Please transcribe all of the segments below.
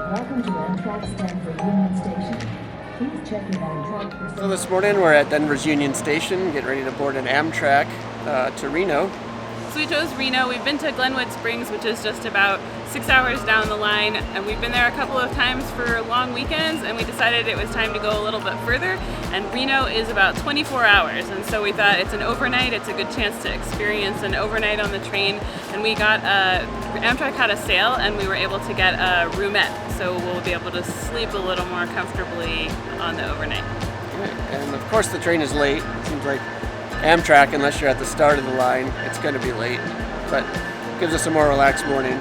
Welcome to Amtrak Stanford Union Station. Please check in on track. So this morning we're at Denver's Union Station, getting ready to board an Amtrak to Reno. So we chose Reno. We've been to Glenwood Springs, which is just about 6 hours down the line, and we've been there a couple of times for long weekends, and we decided it was time to go a little bit further, and Reno is about 24 hours, and so we thought it's an overnight, it's a good chance to experience an overnight on the train, and we got Amtrak had a sale, and we were able to get a roomette, so we'll be able to sleep a little more comfortably on the overnight. And of course the train is late. It seems like Amtrak, unless you're at the start of the line, it's going to be late, but it gives us a more relaxed morning.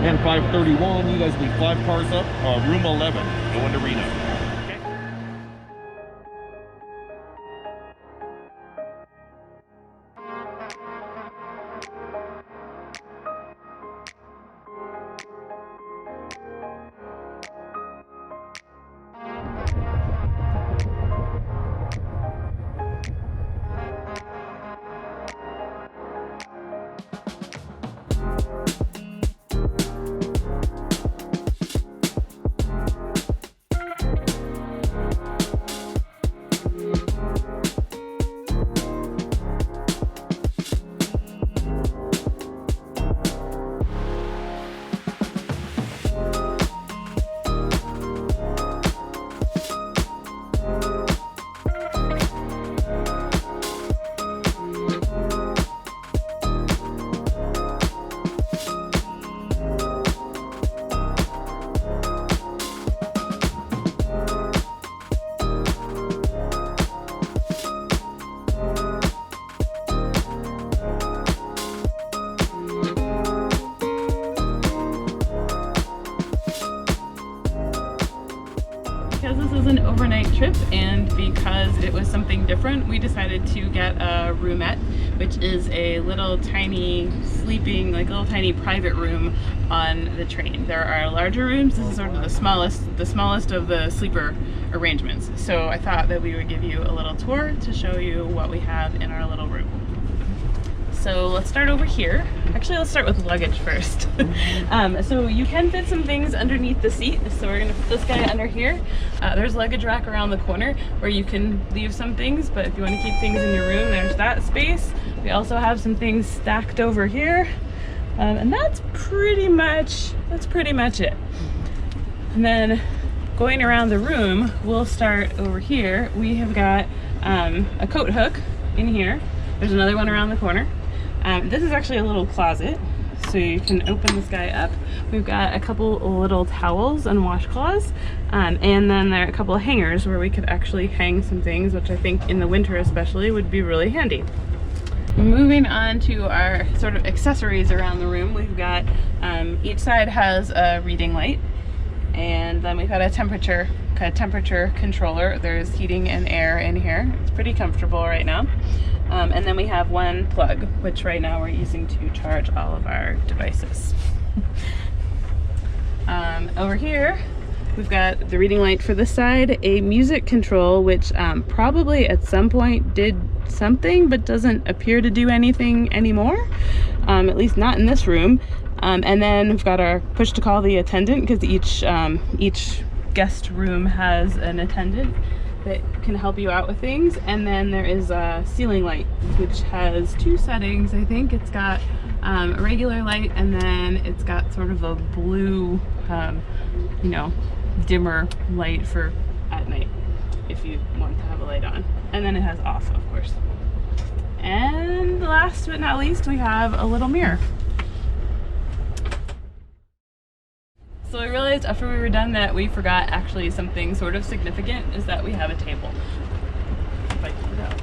And 531, you guys leave 5 cars up, room 11, going to Reno. Because this is an overnight trip and because it was something different, we decided to get a roomette, which is a little tiny sleeping, like little tiny private room on the train. There are larger rooms. This is sort of the smallest of the sleeper arrangements. So I thought that we would give you a little tour to show you what we have in our little room. So let's start over here. Actually, let's start with luggage first. So you can fit some things underneath the seat. So we're gonna put this guy under here. There's a luggage rack around the corner where you can leave some things, but if you want to keep things in your room, there's that space. We also have some things stacked over here. And that's pretty much it. And then going around the room, we'll start over here. We have got a coat hook in here. There's another one around the corner. This is actually a little closet, so you can open this guy up. We've got a couple little towels and washcloths, and then there are a couple of hangers where we could actually hang some things, which I think in the winter especially would be really handy. Moving on to our sort of accessories around the room, we've got each side has a reading light, and then we've got a temperature controller. There's heating and air in here. It's pretty comfortable right now. And then we have one plug, which right now we're using to charge all of our devices. Over here, we've got the reading light for this side, a music control, which probably at some point did something, but doesn't appear to do anything anymore, at least not in this room. And then we've got our push to call the attendant, because each guest room has an attendant that can help you out with things. And then there is a ceiling light, which has 2 settings. I think it's got a regular light, and then it's got sort of a blue, you know, dimmer light for at night if you want to have a light on. And then it has off, of course. And last but not least, we have a little mirror. So I realized after we were done that we forgot actually something sort of significant, is that we have a table. If I pull it out.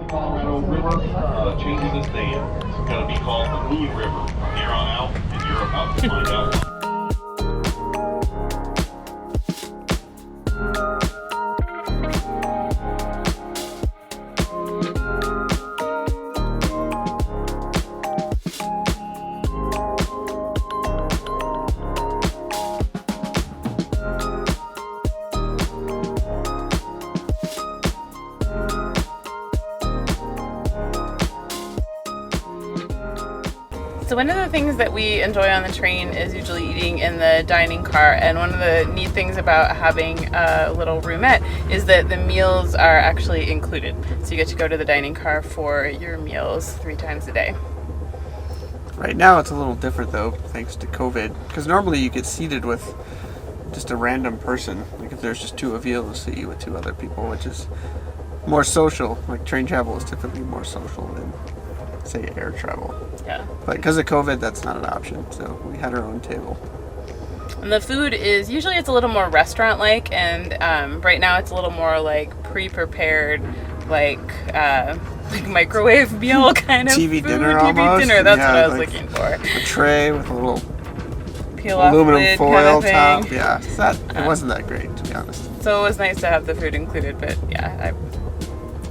Colorado River changes its name. It's going to be called the Moon River from here on out, and you're about to find out. one of the things that we enjoy on the train is usually eating in the dining car, and one of the neat things about having a little roomette is that the meals are actually included. So you get to go to the dining car for your meals 3 times a day. Right now it's a little different though, thanks to COVID, because normally you get seated with just a random person. Like if there's just 2 of you, you'll sit you with 2 other people, which is more social. Like train travel is typically more social than, say, air travel. Yeah. But because of COVID, that's not an option, so we had our own table. And the food is usually it's a little more restaurant-like, and right now it's a little more like pre-prepared, like microwave meal kind of TV food. dinner TV almost. dinner. That's Yeah, what I was like looking for. A tray with a little Peel-off aluminum lid foil kind of thing. top. Yeah, so it wasn't that great, to be honest. So it was nice to have the food included, but yeah,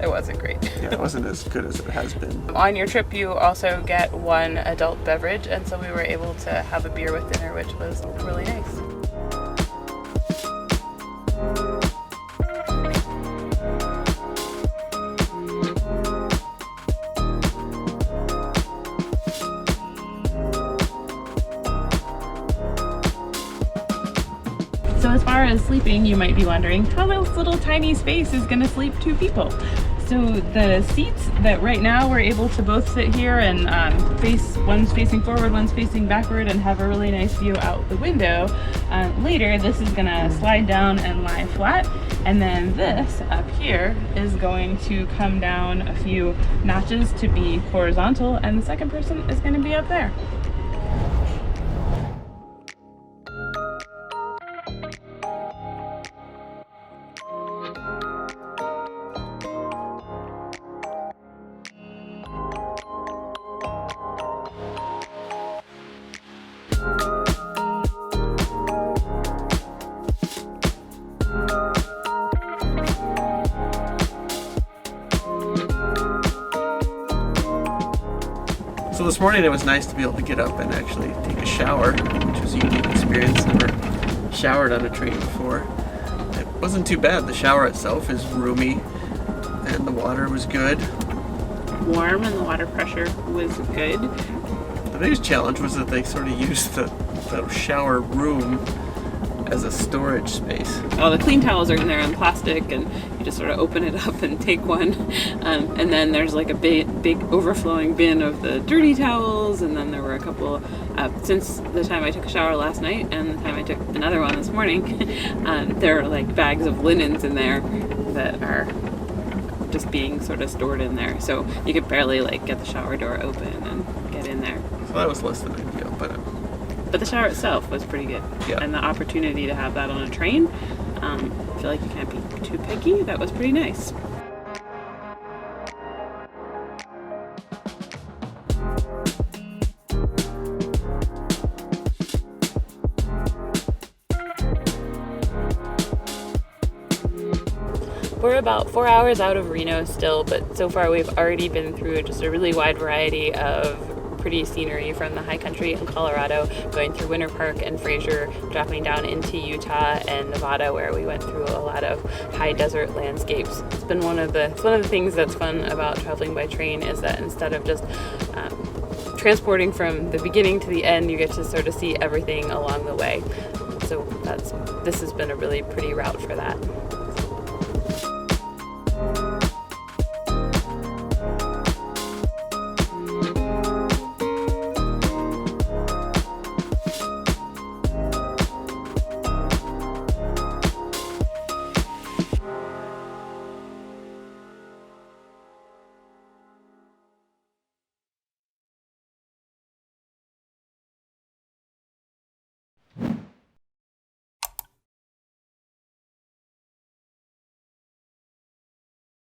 it wasn't great. Yeah, it wasn't as good as it has been. On your trip, you also get 1 adult beverage, and so we were able to have a beer with dinner, which was really nice. So as far as sleeping, you might be wondering how this little tiny space is going to sleep 2 people. So the seats that right now we're able to both sit here and one's facing forward, one's facing backward, and have a really nice view out the window. Later, this is going to slide down and lie flat, and then this up here is going to come down a few notches to be horizontal, and the second person is going to be up there. So this morning it was nice to be able to get up and actually take a shower, which was a unique experience. Never showered on a train before. It wasn't too bad. The shower itself is roomy and the water was good. Warm, and the water pressure was good. The biggest challenge was that they sort of used the shower room as a storage space. All the clean towels are in there in plastic, and you just sort of open it up and take one. And then there's like a big overflowing bin of the dirty towels, and then there were a couple, since the time I took a shower last night and the time I took another one this morning, there are like bags of linens in there that are just being sort of stored in there. So you could barely like get the shower door open and get in there. So that was less than ideal, but the shower itself was pretty good. Yeah. And the opportunity to have that on a train, I feel like you can't be too picky. That was pretty nice. We're about 4 hours out of Reno still, but so far we've already been through just a really wide variety of pretty scenery, from the high country in Colorado, going through Winter Park and Fraser, dropping down into Utah and Nevada, where we went through a lot of high desert landscapes. It's been one of the things that's fun about traveling by train, is that instead of just transporting from the beginning to the end, you get to sort of see everything along the way. So this has been a really pretty route for that.